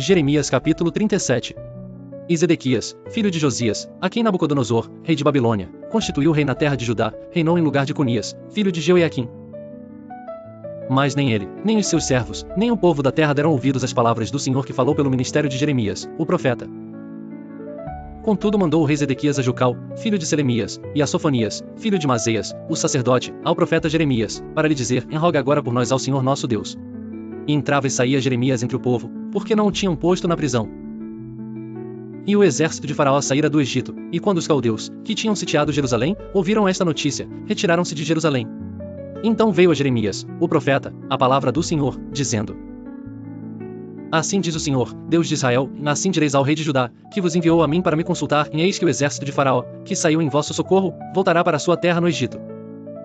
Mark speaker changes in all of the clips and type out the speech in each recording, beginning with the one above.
Speaker 1: Jeremias capítulo 37. E Zedequias, filho de Josias, a quem Nabucodonosor, rei de Babilônia, constituiu rei na terra de Judá, reinou em lugar de Conias, filho de Jeoiaquim. Mas nem ele, nem os seus servos, nem o povo da terra deram ouvidos às palavras do Senhor que falou pelo ministério de Jeremias, o profeta. Contudo mandou o rei Zedequias a Jucal, filho de Selemias, e a Sofonias, filho de Mazeias, o sacerdote, ao profeta Jeremias, para lhe dizer: Roga agora por nós ao Senhor nosso Deus. E entrava e saía Jeremias entre o povo, porque não o tinham posto na prisão. E o exército de Faraó saíra do Egito, e quando os caldeus, que tinham sitiado Jerusalém, ouviram esta notícia, retiraram-se de Jerusalém. Então veio a Jeremias, o profeta, a palavra do Senhor, dizendo: Assim diz o Senhor, Deus de Israel, assim direis ao rei de Judá, que vos enviou a mim para me consultar, e eis que o exército de Faraó, que saiu em vosso socorro, voltará para a sua terra no Egito.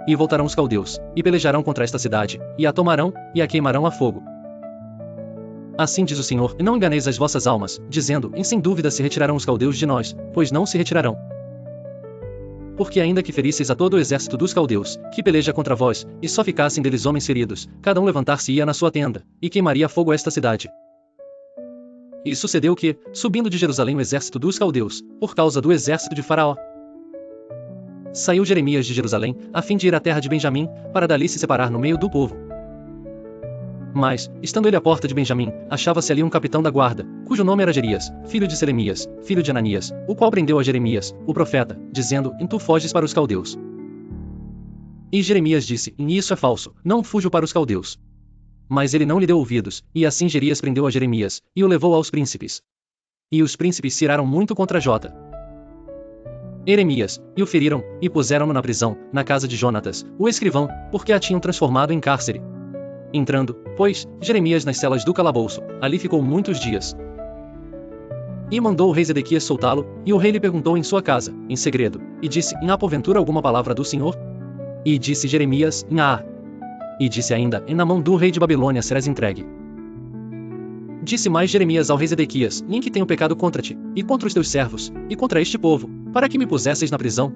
Speaker 1: E voltarão os caldeus, e pelejarão contra esta cidade, e a tomarão, e a queimarão a fogo. Assim diz o Senhor, e não enganeis as vossas almas, dizendo: sem dúvida se retirarão os caldeus de nós, pois não se retirarão. Porque ainda que ferisseis a todo o exército dos caldeus, que peleja contra vós, e só ficassem deles homens feridos, cada um levantar-se-ia na sua tenda, e queimaria a fogo esta cidade. E sucedeu que, subindo de Jerusalém o exército dos caldeus, por causa do exército de Faraó, saiu Jeremias de Jerusalém, a fim de ir à terra de Benjamim, para dali se separar no meio do povo. Mas, estando ele à porta de Benjamim, achava-se ali um capitão da guarda, cujo nome era Jerias, filho de Selemias, filho de Ananias, o qual prendeu a Jeremias, o profeta, dizendo: tu foges para os caldeus. E Jeremias disse: isso é falso, não fujo para os caldeus. Mas ele não lhe deu ouvidos, e assim Jerias prendeu a Jeremias, e o levou aos príncipes. E os príncipes se iraram muito contra Jeremias, e o feriram, e puseram-no na prisão, na casa de Jonatas, o escrivão, porque a tinham transformado em cárcere. Entrando, pois, Jeremias nas celas do calabouço, ali ficou muitos dias. E mandou o rei Zedequias soltá-lo, e o rei lhe perguntou em sua casa, em segredo, e disse: há porventura alguma palavra do Senhor? E disse Jeremias: há. E disse ainda: na mão do rei de Babilônia serás entregue. Disse mais Jeremias ao rei Zedequias: em que tenho pecado contra ti, e contra os teus servos, e contra este povo, para que me pusesseis na prisão?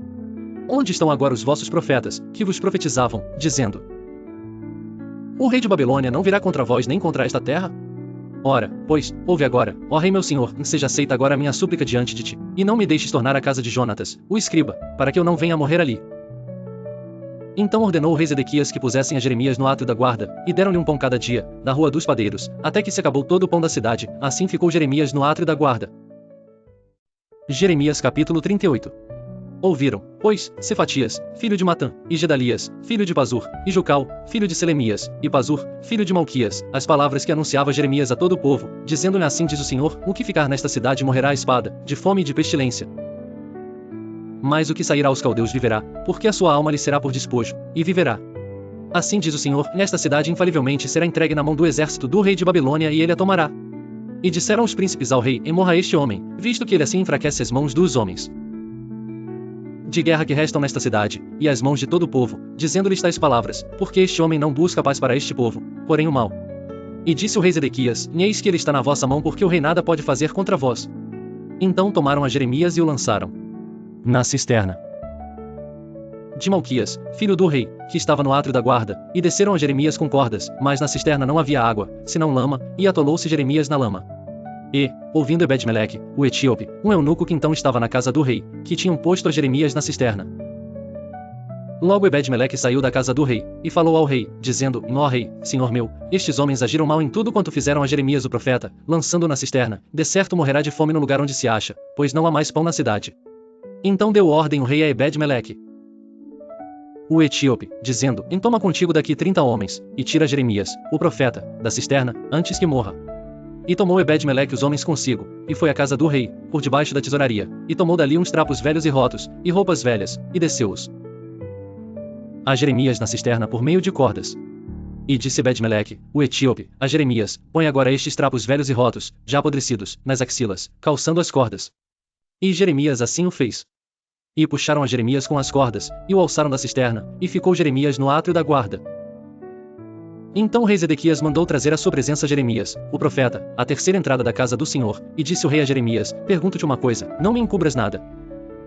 Speaker 1: Onde estão agora os vossos profetas, que vos profetizavam, dizendo: o rei de Babilônia não virá contra vós nem contra esta terra? Ora, pois, ouve agora, ó rei meu senhor, seja aceita agora a minha súplica diante de ti, e não me deixes tornar à casa de Jonatas, o escriba, para que eu não venha a morrer ali. Então ordenou o rei Zedequias que pusessem a Jeremias no átrio da guarda, e deram-lhe um pão cada dia, da rua dos padeiros, até que se acabou todo o pão da cidade, assim ficou Jeremias no átrio da guarda. Jeremias capítulo 38. Ouviram, pois, Cefatias, filho de Matã, e Gedalias, filho de Pazur, e Jucal, filho de Selemias, e Pazur, filho de Malquias, as palavras que anunciava Jeremias a todo o povo, dizendo-lhe: assim diz o Senhor, o que ficar nesta cidade morrerá a espada, de fome e de pestilência. Mas o que sairá aos caldeus viverá, porque a sua alma lhe será por despojo, e viverá. Assim diz o Senhor, esta cidade infalivelmente será entregue na mão do exército do rei de Babilônia e ele a tomará. E disseram os príncipes ao rei: morra este homem, visto que ele assim enfraquece as mãos dos homens de guerra que restam nesta cidade, e as mãos de todo o povo, dizendo-lhes tais palavras: porque este homem não busca paz para este povo, porém o mal. E disse o rei Zedequias: eis que ele está na vossa mão, porque o rei nada pode fazer contra vós. Então tomaram a Jeremias e o lançaram na cisterna de Malquias, filho do rei, que estava no átrio da guarda, e desceram a Jeremias com cordas, mas na cisterna não havia água, senão lama, e atolou-se Jeremias na lama. E, ouvindo Ebed-Meleque, o etíope, um eunuco que então estava na casa do rei, que tinham posto a Jeremias na cisterna. Logo Ebed-Meleque saiu da casa do rei, e falou ao rei, dizendo: ó rei, senhor meu, estes homens agiram mal em tudo quanto fizeram a Jeremias o profeta, lançando-o na cisterna, de certo morrerá de fome no lugar onde se acha, pois não há mais pão na cidade. Então deu ordem o rei a Ebed-Meleque, o etíope, dizendo: toma contigo daqui 30 homens, e tira Jeremias, o profeta, da cisterna, antes que morra. E tomou Ebed-Meleque os homens consigo, e foi à casa do rei, por debaixo da tesouraria, e tomou dali uns trapos velhos e rotos, e roupas velhas, e desceu-os a Jeremias na cisterna por meio de cordas. E disse Ebed-Meleque, o etíope, a Jeremias: põe agora estes trapos velhos e rotos, já apodrecidos, nas axilas, calçando as cordas. E Jeremias assim o fez. E puxaram a Jeremias com as cordas, e o alçaram da cisterna, e ficou Jeremias no átrio da guarda. Então o rei Zedequias mandou trazer à sua presença Jeremias, o profeta, à terceira entrada da casa do Senhor, e disse o rei a Jeremias: pergunto-te uma coisa, não me encubras nada.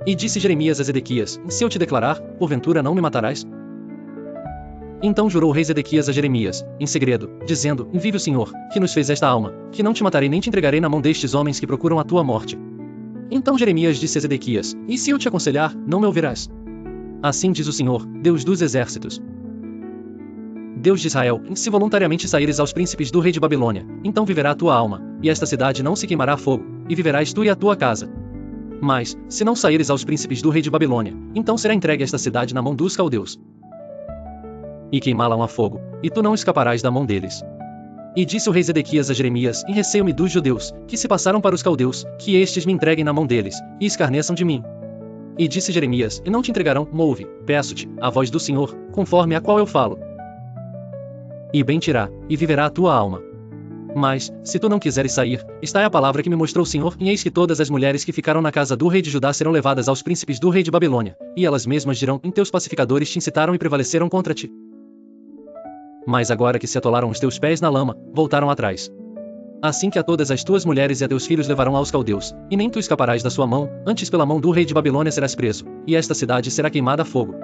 Speaker 1: E disse Jeremias a Zedequias: se eu te declarar, porventura não me matarás? Então jurou o rei Zedequias a Jeremias, em segredo, dizendo: Vive o Senhor, que nos fez esta alma, que não te matarei nem te entregarei na mão destes homens que procuram a tua morte. Então Jeremias disse a Zedequias: E se eu te aconselhar, não me ouvirás? Assim diz o Senhor, Deus dos exércitos, Deus de Israel: se voluntariamente saíres aos príncipes do rei de Babilônia, então viverá a tua alma, e esta cidade não se queimará a fogo, e viverás tu e a tua casa. Mas, se não saíres aos príncipes do rei de Babilônia, então será entregue esta cidade na mão dos caldeus, e queimá-la a fogo, e tu não escaparás da mão deles. E disse o rei Zedequias a Jeremias: E receio-me dos judeus, que se passaram para os caldeus, que estes me entreguem na mão deles, e escarneçam de mim. E disse Jeremias: E não te entregarão, ouve, peço-te, a voz do Senhor, conforme a qual eu falo. E bem te irá, e viverá a tua alma. Mas, se tu não quiseres sair, esta é a palavra que me mostrou o Senhor, e eis que todas as mulheres que ficaram na casa do rei de Judá serão levadas aos príncipes do rei de Babilônia, e elas mesmas dirão: Em teus pacificadores te incitaram e prevaleceram contra ti. Mas agora que se atolaram os teus pés na lama, voltaram atrás. Assim que a todas as tuas mulheres e a teus filhos levarão aos caldeus, e nem tu escaparás da sua mão, antes pela mão do rei de Babilônia serás preso, e esta cidade será queimada a fogo.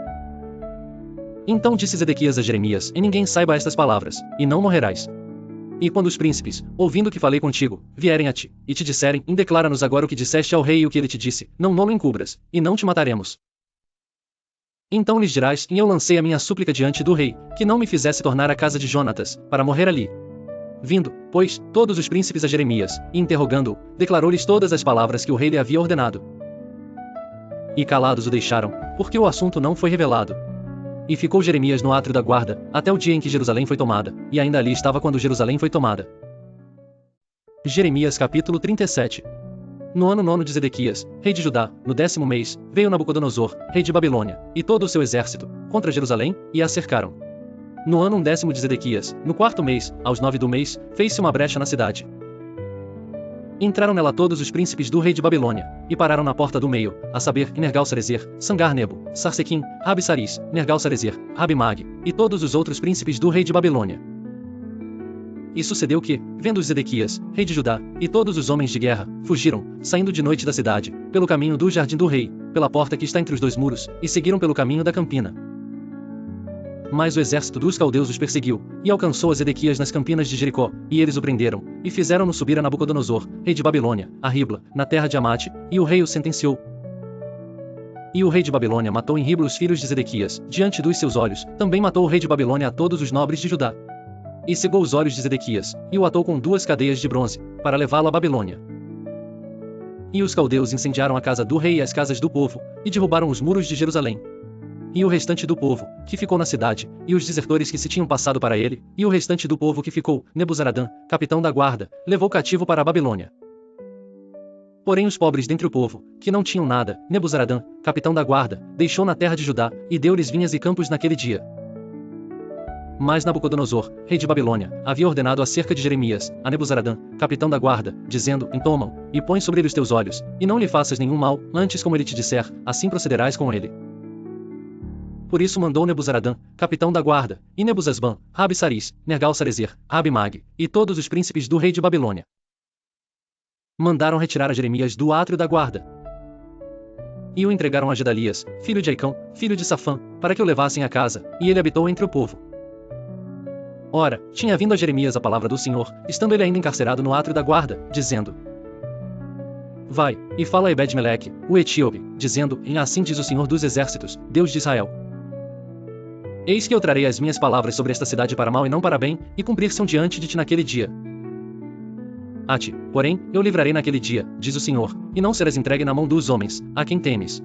Speaker 1: Então disse Zedequias a Jeremias: E ninguém saiba estas palavras, e não morrerás. E quando os príncipes, ouvindo que falei contigo, vierem a ti, e te disserem: Declara-nos agora o que disseste ao rei e o que ele te disse, não nolo encubras, e não te mataremos. Então lhes dirás: E eu lancei a minha súplica diante do rei, que não me fizesse tornar à casa de Jonatas, para morrer ali. Vindo, pois, todos os príncipes a Jeremias, e interrogando-o, declarou-lhes todas as palavras que o rei lhe havia ordenado. E calados o deixaram, porque o assunto não foi revelado. E ficou Jeremias no átrio da guarda, até o dia em que Jerusalém foi tomada, e ainda ali estava quando Jerusalém foi tomada. Jeremias capítulo 37. No ano 9 de Zedequias, rei de Judá, no 10º mês, veio Nabucodonosor, rei de Babilônia, e todo o seu exército, contra Jerusalém, e a cercaram. No ano 10º de Zedequias, no 4º mês, aos 9 do mês, fez-se uma brecha na cidade. Entraram nela todos os príncipes do rei de Babilônia, e pararam na porta do meio, a saber, Nergal-Sarezer, Sangar-Nebo, Sarsequim, Rabi-Saris, Nergal-Sarezer, Rabi-Mag, e todos os outros príncipes do rei de Babilônia. E sucedeu que, vendo Zedequias, rei de Judá, e todos os homens de guerra, fugiram, saindo de noite da cidade, pelo caminho do jardim do rei, pela porta que está entre os dois muros, e seguiram pelo caminho da campina. Mas o exército dos caldeus os perseguiu, e alcançou a Zedequias nas campinas de Jericó, e eles o prenderam, e fizeram-no subir a Nabucodonosor, rei de Babilônia, a Ribla, na terra de Amate, e o rei o sentenciou. E o rei de Babilônia matou em Ribla os filhos de Zedequias, diante dos seus olhos, também matou o rei de Babilônia a todos os nobres de Judá. E cegou os olhos de Zedequias, e o atou com 2 cadeias de bronze, para levá-lo a Babilônia. E os caldeus incendiaram a casa do rei e as casas do povo, e derrubaram os muros de Jerusalém. E o restante do povo, que ficou na cidade, e os desertores que se tinham passado para ele, e o restante do povo que ficou, Nebuzaradã, capitão da guarda, levou cativo para a Babilônia. Porém os pobres dentre o povo, que não tinham nada, Nebuzaradã, capitão da guarda, deixou na terra de Judá, e deu-lhes vinhas e campos naquele dia. Mas Nabucodonosor, rei de Babilônia, havia ordenado acerca de Jeremias, a Nebuzaradã, capitão da guarda, dizendo: Entoma-o, e põe sobre ele os teus olhos, e não lhe faças nenhum mal, antes como ele te disser, assim procederás com ele. Por isso mandou Nebuzaradã, capitão da guarda, e Nebuzasban, Rabi-Saris, Nergal-Sarezer, Rabi-Mag, e todos os príncipes do rei de Babilônia. Mandaram retirar a Jeremias do átrio da guarda. E o entregaram a Gedalias, filho de Aicão, filho de Safã, para que o levassem a casa, e ele habitou entre o povo. Ora, tinha vindo a Jeremias a palavra do Senhor, estando ele ainda encarcerado no átrio da guarda, dizendo: Vai, e fala a Ebed-Meleque, o etíope, dizendo: Assim diz o Senhor dos exércitos, Deus de Israel. Eis que eu trarei as minhas palavras sobre esta cidade para mal e não para bem, e cumprir-se-ão diante de ti naquele dia. A ti, porém, eu livrarei naquele dia, diz o Senhor, e não serás entregue na mão dos homens, a quem temes.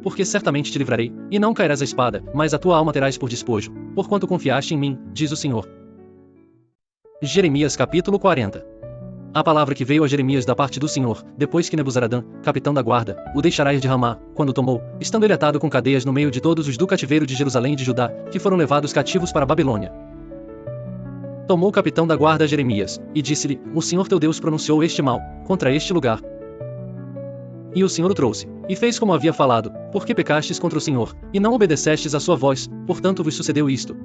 Speaker 1: Porque certamente te livrarei, e não cairás a espada, mas a tua alma terás por despojo, porquanto confiaste em mim, diz o Senhor. Jeremias capítulo 40. A palavra que veio a Jeremias da parte do Senhor, depois que Nebuzaradã, capitão da guarda, o deixará ir de Ramá, quando tomou, estando ele atado com cadeias no meio de todos os do cativeiro de Jerusalém e de Judá, que foram levados cativos para a Babilônia. Tomou o capitão da guarda a Jeremias, e disse-lhe: O Senhor teu Deus pronunciou este mal, contra este lugar. E o Senhor o trouxe, e fez como havia falado, porque pecastes contra o Senhor, e não obedecestes à sua voz, portanto vos sucedeu isto.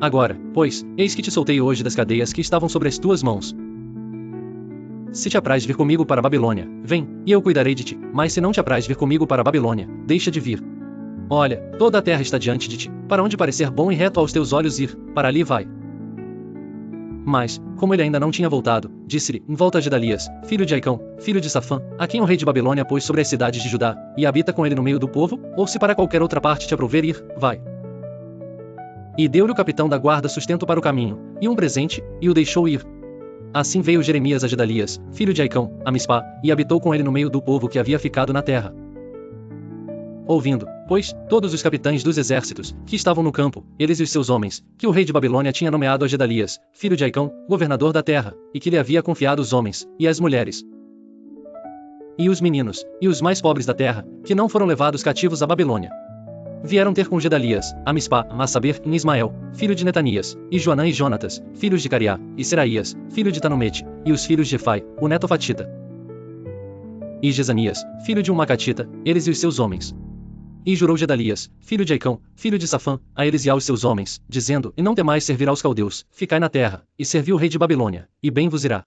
Speaker 1: Agora, pois, eis que te soltei hoje das cadeias que estavam sobre as tuas mãos. Se te apraz vir comigo para a Babilônia, vem, e eu cuidarei de ti, mas se não te apraz vir comigo para a Babilônia, deixa de vir. Olha, toda a terra está diante de ti, para onde parecer bom e reto aos teus olhos ir, para ali vai. Mas, como ele ainda não tinha voltado, disse-lhe, em volta a Gedalias, filho de Aicão, filho de Safã, a quem o rei de Babilônia pôs sobre as cidades de Judá, e habita com ele no meio do povo, ou se para qualquer outra parte te aprouver ir, vai. E deu-lhe o capitão da guarda sustento para o caminho, e um presente, e o deixou ir. Assim veio Jeremias a Gedalias, filho de Aicão, a Mispá, e habitou com ele no meio do povo que havia ficado na terra. Ouvindo, pois, todos os capitães dos exércitos, que estavam no campo, eles e os seus homens, que o rei de Babilônia tinha nomeado a Gedalias, filho de Aicão, governador da terra, e que lhe havia confiado os homens, e as mulheres, e os meninos, e os mais pobres da terra, que não foram levados cativos à Babilônia, vieram ter com Gedalias, a Mispá, a saber, em Ismael, filho de Netanias, e Joanã e Jonatas, filhos de Cariá, e Seraías, filho de Tanumete, e os filhos de Efai, o netofatita, e Jezanias, filho de um macatita, eles e os seus homens. E jurou Gedalias, filho de Aicão, filho de Safã, a eles e aos seus homens, dizendo, e não temais servir aos caldeus, ficai na terra, e servi o rei de Babilônia, e bem vos irá.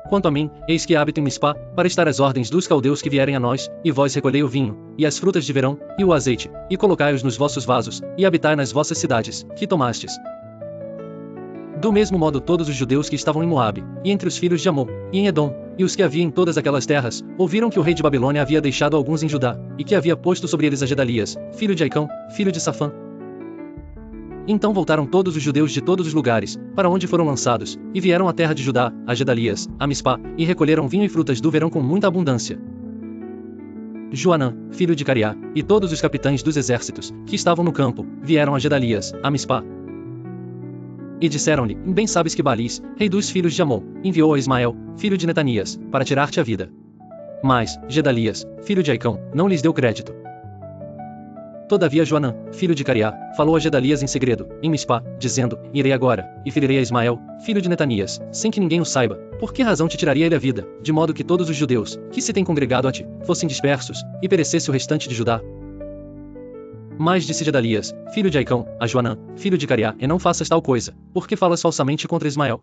Speaker 1: Quanto a mim, eis que habito em Mispá, para estar às ordens dos caldeus que vierem a nós, e vós recolhei o vinho, e as frutas de verão, e o azeite, e colocai-os nos vossos vasos, e habitai nas vossas cidades, que tomastes. Do mesmo modo todos os judeus que estavam em Moabe, e entre os filhos de Amon, e em Edom, e os que havia em todas aquelas terras, ouviram que o rei de Babilônia havia deixado alguns em Judá, e que havia posto sobre eles a Gedalias, filho de Aicão, filho de Safã. Então voltaram todos os judeus de todos os lugares, para onde foram lançados, e vieram à terra de Judá, a Gedalias, a Mispá, e recolheram vinho e frutas do verão com muita abundância. Joanã, filho de Cariá, e todos os capitães dos exércitos, que estavam no campo, vieram a Gedalias, a Mispá. E disseram-lhe, bem sabes que Balis, rei dos filhos de Amon, enviou a Ismael, filho de Netanias, para tirar-te a vida. Mas, Gedalias, filho de Aicão, não lhes deu crédito. Todavia Joanã, filho de Cariá, falou a Gedalias em segredo, em Mispá, dizendo, irei agora, e ferirei a Ismael, filho de Netanias, sem que ninguém o saiba, por que razão te tiraria ele a vida, de modo que todos os judeus, que se têm congregado a ti, fossem dispersos, e perecesse o restante de Judá? Mas disse Gedalias, filho de Aicão, a Joanã, filho de Cariá, e não faças tal coisa, porque falas falsamente contra Ismael.